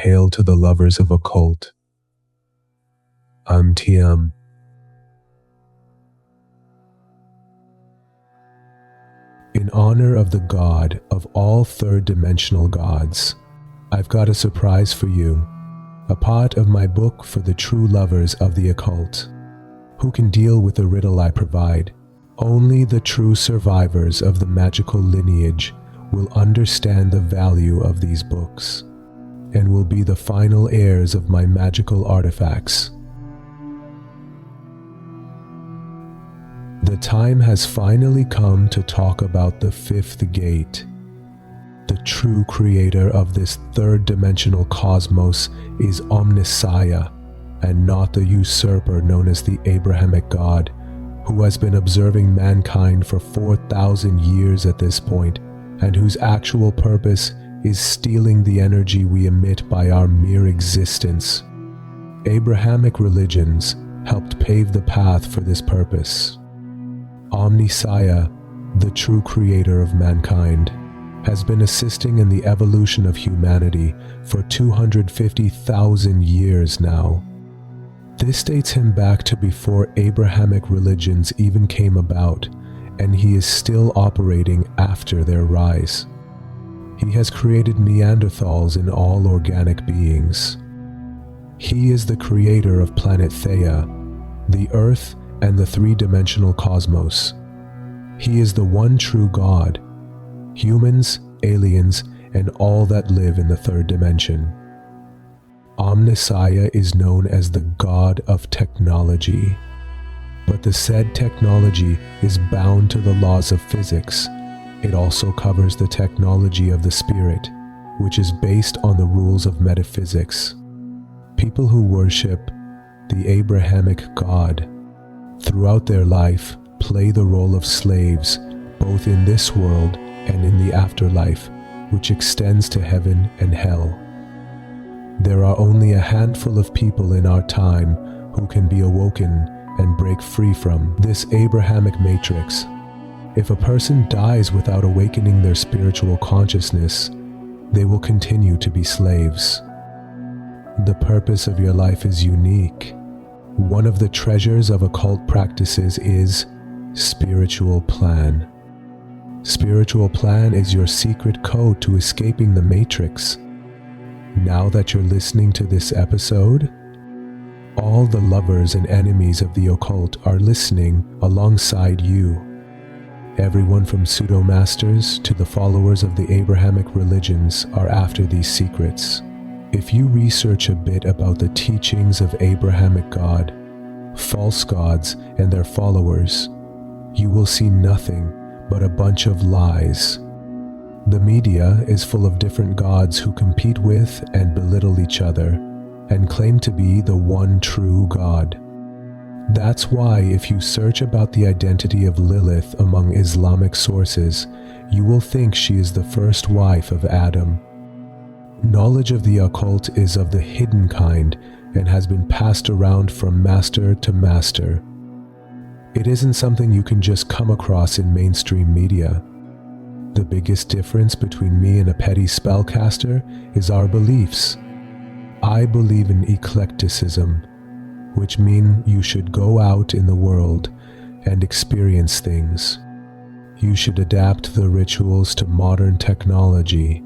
Hail to the lovers of occult. I'm Theiam. In honor of the God of all third-dimensional gods, I've got a surprise for you, a part of my book for the true lovers of the occult, who can deal with the riddle I provide. Only the true survivors of the magical lineage will understand the value of these books, and will be the final heirs of my magical artifacts. The time has finally come to talk about the fifth gate. The true creator of this third-dimensional cosmos is Omnissiah, and not the usurper known as the Abrahamic God, who has been observing mankind for 4,000 years at this point, and whose actual purpose is stealing the energy we emit by our mere existence. Abrahamic religions helped pave the path for this purpose. Omnissiah, the true creator of mankind, has been assisting in the evolution of humanity for 250,000 years now. This dates him back to before Abrahamic religions even came about, and he is still operating after their rise. He has created Neanderthals in all organic beings. He is the creator of planet Theia, the Earth, and the three-dimensional cosmos. He is the one true God, humans, aliens, and all that live in the third dimension. Omnissiah is known as the God of technology, but the said technology is bound to the laws of physics. It also covers the technology of the spirit, which is based on the rules of metaphysics. People who worship the Abrahamic God throughout their life play the role of slaves, both in this world and in the afterlife, which extends to heaven and hell. There are only a handful of people in our time who can be awoken and break free from this Abrahamic matrix. If a person dies without awakening their spiritual consciousness, they will continue to be slaves. The purpose of your life is unique. One of the treasures of occult practices is spiritual plan. Spiritual plan is your secret code to escaping the matrix. Now that you're listening to this episode, all the lovers and enemies of the occult are listening alongside you. Everyone from pseudo-masters to the followers of the Abrahamic religions are after these secrets. If you research a bit about the teachings of Abrahamic God, false gods, and their followers, you will see nothing but a bunch of lies. The media is full of different gods who compete with and belittle each other and claim to be the one true God. That's why if you search about the identity of Lilith among Islamic sources, you will think she is the first wife of Adam. Knowledge of the occult is of the hidden kind and has been passed around from master to master. It isn't something you can just come across in mainstream media. The biggest difference between me and a petty spellcaster is our beliefs. I believe in eclecticism, which means you should go out in the world and experience things. You should adapt the rituals to modern technology,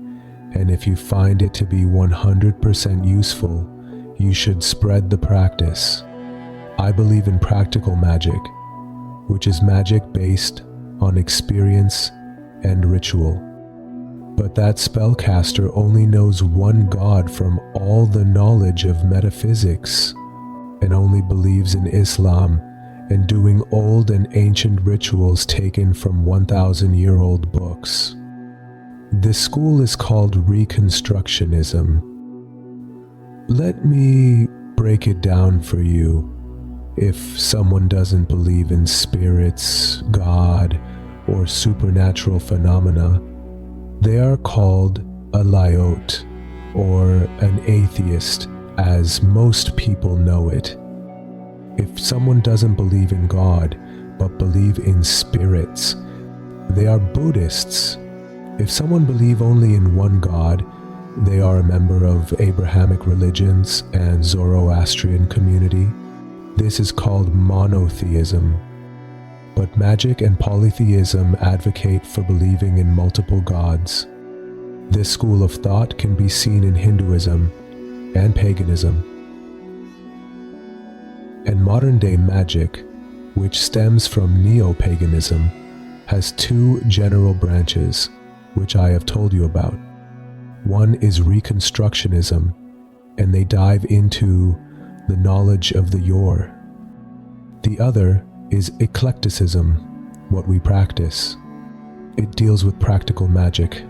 and if you find it to be 100% useful, you should spread the practice. I believe in practical magic, which is magic based on experience and ritual. But that spellcaster only knows one God from all the knowledge of metaphysics, and only believes in Islam and doing old and ancient rituals taken from 1,000-year-old books. This school is called Reconstructionism. Let me break it down for you. If someone doesn't believe in spirits, God, or supernatural phenomena, they are called a Lyot, or an atheist, as most people know it. If someone doesn't believe in God, but believe in spirits, they are Buddhists. If someone believes only in one God, They are a member of Abrahamic religions and Zoroastrian community. This is called monotheism. But magic and polytheism advocate for believing in multiple gods. This school of thought can be seen in Hinduism and paganism. And modern-day magic, which stems from Neo-Paganism, has two general branches, which I have told you about. One is Reconstructionism, and they dive into the knowledge of the yore. The other is Eclecticism, what we practice. It deals with practical magic,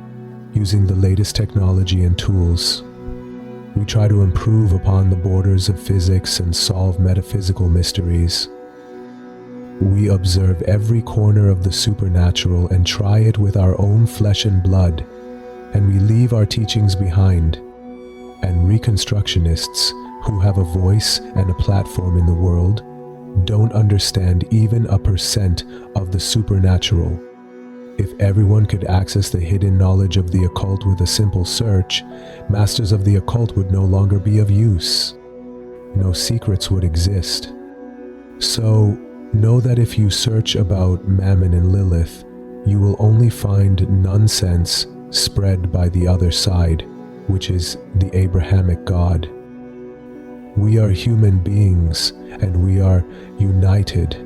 using the latest technology and tools. We try to improve upon the borders of physics and solve metaphysical mysteries. We observe every corner of the supernatural and try it with our own flesh and blood, and we leave our teachings behind. And Reconstructionists, who have a voice and a platform in the world, don't understand even 1% of the supernatural. If everyone could access the hidden knowledge of the occult with a simple search, masters of the occult would no longer be of use. No secrets would exist. So, know that if you search about Mammon and Lilith, you will only find nonsense spread by the other side, which is the Abrahamic God. We are human beings, and we are united.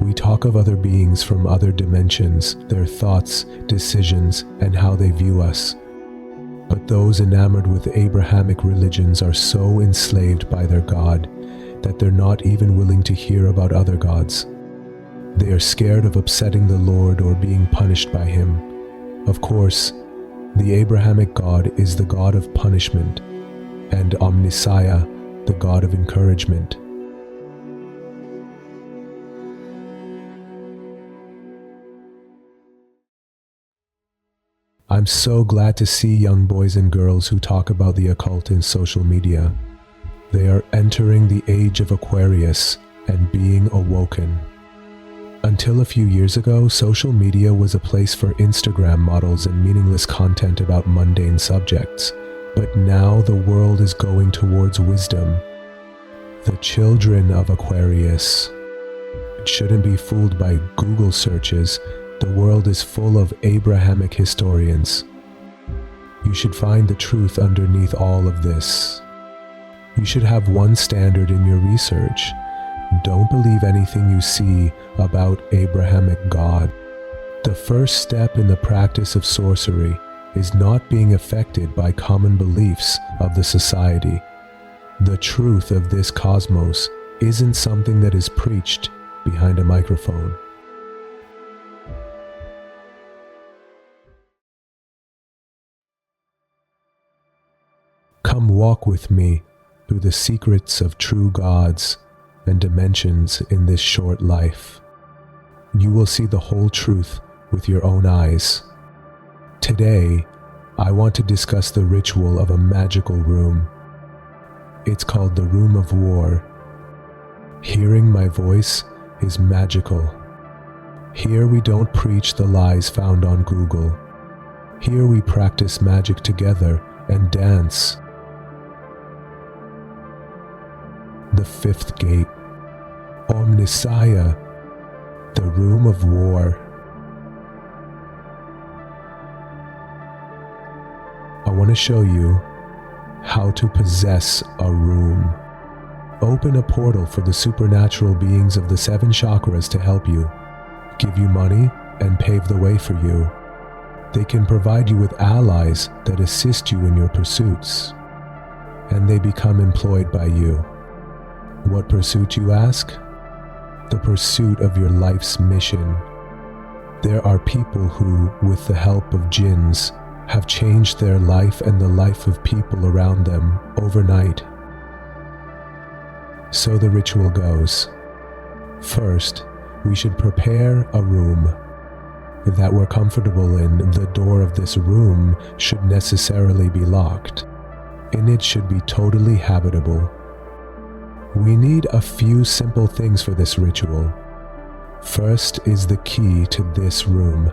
We talk of other beings from other dimensions, their thoughts, decisions, and how they view us. But those enamored with Abrahamic religions are so enslaved by their God that they're not even willing to hear about other gods. They are scared of upsetting the Lord or being punished by him. Of course, the Abrahamic God is the God of punishment, and Omnissiah, the God of encouragement. I'm so glad to see young boys and girls who talk about the occult in social media. They are entering the age of Aquarius and being awoken. Until a few years ago, social media was a place for Instagram models and meaningless content about mundane subjects. But now the world is going towards wisdom. The children of Aquarius shouldn't be fooled by Google searches. The world is full of Abrahamic historians. You should find the truth underneath all of this. You should have one standard in your research. Don't believe anything you see about Abrahamic God. The first step in the practice of sorcery is not being affected by common beliefs of the society. The truth of this cosmos isn't something that is preached behind a microphone. Come walk with me through the secrets of true gods and dimensions in this short life. You will see the whole truth with your own eyes. Today, I want to discuss the ritual of a magical room. It's called the Room of War. Hearing my voice is magical. Here we don't preach the lies found on Google. Here we practice magic together and dance. The fifth gate, Omnissiah, the Room of War. I want to show you how to possess a room. Open a portal for the supernatural beings of the 7 chakras to help you, give you money, and pave the way for you. They can provide you with allies that assist you in your pursuits, and they become employed by you. What pursuit, you ask? The pursuit of your life's mission. There are people who, with the help of jinns, have changed their life and the life of people around them overnight. So the ritual goes. First, we should prepare a room that we're comfortable in. The door of this room should necessarily be locked, and it should be totally habitable. We need a few simple things for this ritual. First is the key to this room.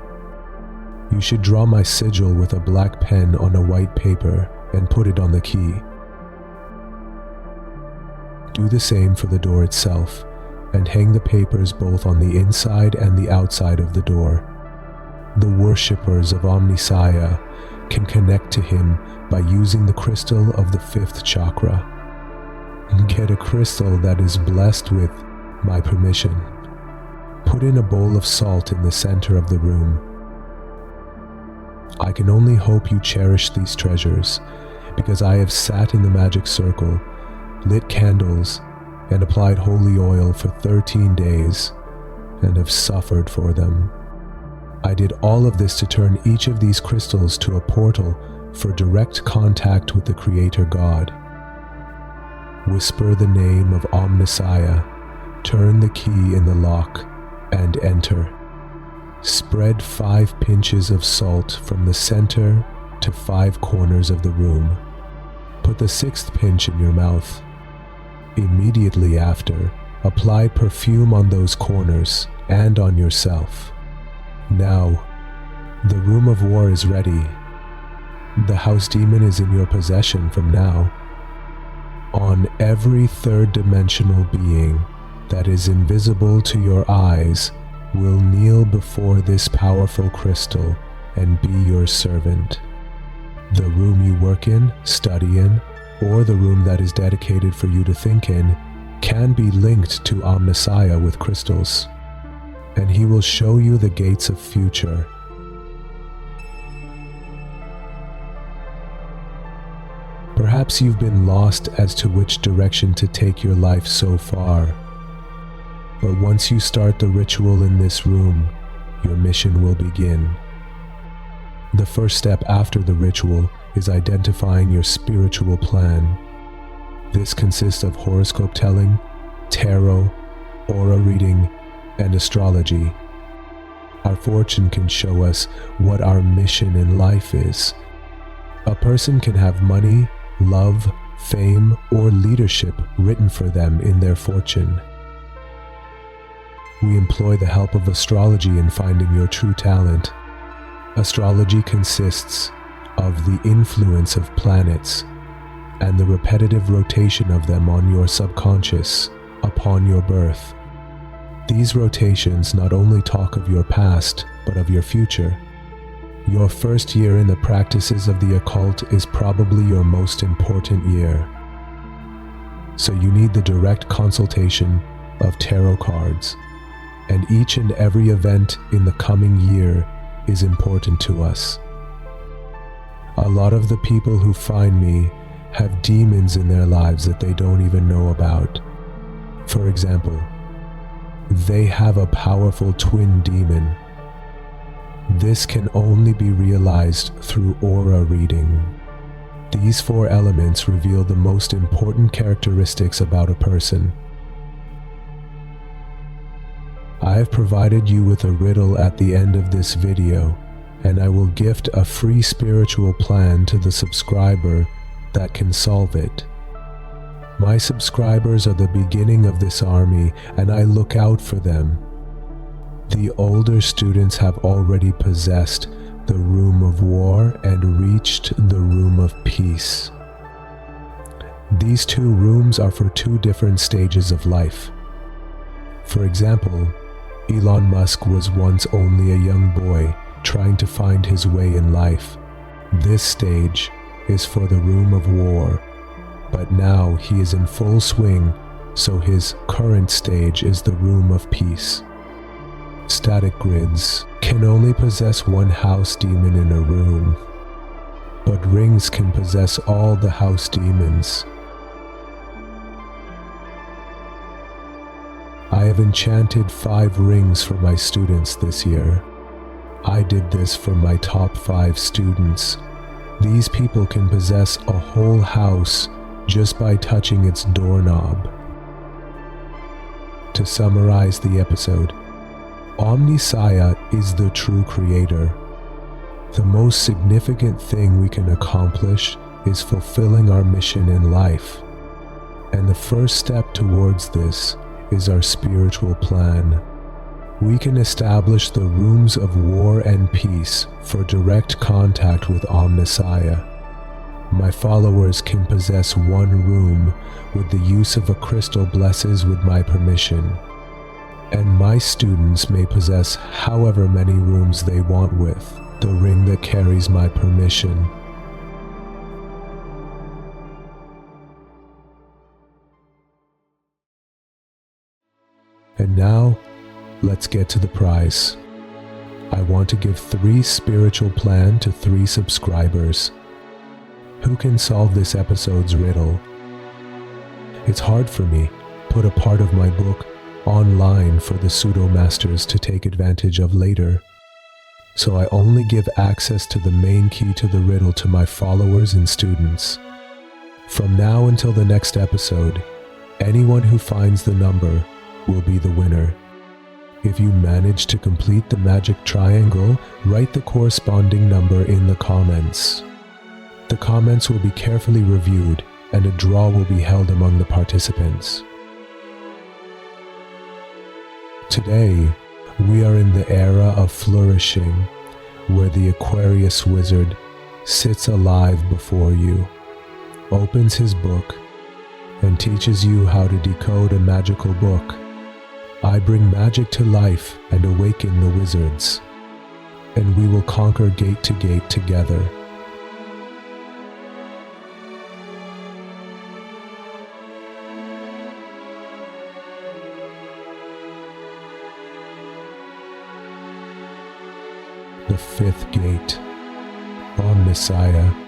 You should draw my sigil with a black pen on a white paper and put it on the key. Do the same for the door itself, and hang the papers both on the inside and the outside of the door. The worshippers of Omnissiah can connect to him by using the crystal of the 5th chakra. Get a crystal that is blessed with my permission. Put in a bowl of salt in the center of the room. I can only hope you cherish these treasures, because I have sat in the magic circle, lit candles, and applied holy oil for 13 days, and have suffered for them. I did all of this to turn each of these crystals to a portal for direct contact with the Creator God. Whisper the name of Omnissiah, turn the key in the lock, and enter. Spread 5 pinches of salt from the center to 5 corners of the room. Put the 6th pinch in your mouth. Immediately after, apply perfume on those corners and on yourself. Now, the room of war is ready. The house demon is in your possession from now. On every 3rd dimensional being that is invisible to your eyes will kneel before this powerful crystal and be your servant. The room you work in, study in, or the room that is dedicated for you to think in can be linked to Omnissiah with crystals, and he will show you the gates of future. Perhaps you've been lost as to which direction to take your life so far, but once you start the ritual in this room, your mission will begin. The first step after the ritual is identifying your spiritual plan. This consists of horoscope telling, tarot, aura reading, and astrology. Our fortune can show us what our mission in life is. A person can have money, love, fame, or leadership written for them in their fortune. We employ the help of astrology in finding your true talent. Astrology consists of the influence of planets and the repetitive rotation of them on your subconscious upon your birth. These rotations not only talk of your past, but of your future. Your first year in the practices of the occult is probably your most important year. So you need the direct consultation of tarot cards, and each and every event in the coming year is important to us. A lot of the people who find me have demons in their lives that they don't even know about. For example, they have a powerful twin demon. This can only be realized through aura reading. These 4 elements reveal the most important characteristics about a person. I have provided you with a riddle at the end of this video, and I will gift a free spiritual plan to the subscriber that can solve it. My subscribers are the beginning of this army, and I look out for them. The older students have already possessed the room of war and reached the room of peace. These 2 rooms are for 2 different stages of life. For example, Elon Musk was once only a young boy trying to find his way in life. This stage is for the room of war, but now he is in full swing, so his current stage is the room of peace. Static grids can only possess 1 house demon in a room, but rings can possess all the house demons. I have enchanted 5 rings for my students this year. I did this for my top 5 students. These people can possess a whole house just by touching its doorknob. To summarize the episode, Omnissiah is the true creator. The most significant thing we can accomplish is fulfilling our mission in life. And the first step towards this is our spiritual plan. We can establish the rooms of war and peace for direct contact with Omnissiah. My followers can possess one room with the use of a crystal blesses with my permission, and my students may possess however many rooms they want with the ring that carries my permission. And now, let's get to the prize. I want to give 3 spiritual plan to 3 subscribers. Who can solve this episode's riddle? It's hard for me, put a part of my book online for the pseudo-masters to take advantage of later. So I only give access to the main key to the riddle to my followers and students. From now until the next episode, anyone who finds the number will be the winner. If you manage to complete the magic triangle, write the corresponding number in the comments. The comments will be carefully reviewed and a draw will be held among the participants. Today, we are in the era of flourishing, where the Aquarius wizard sits alive before you, opens his book, and teaches you how to decode a magical book. I bring magic to life and awaken the wizards, and we will conquer gate to gate together. The 5th gate, Omnissiah.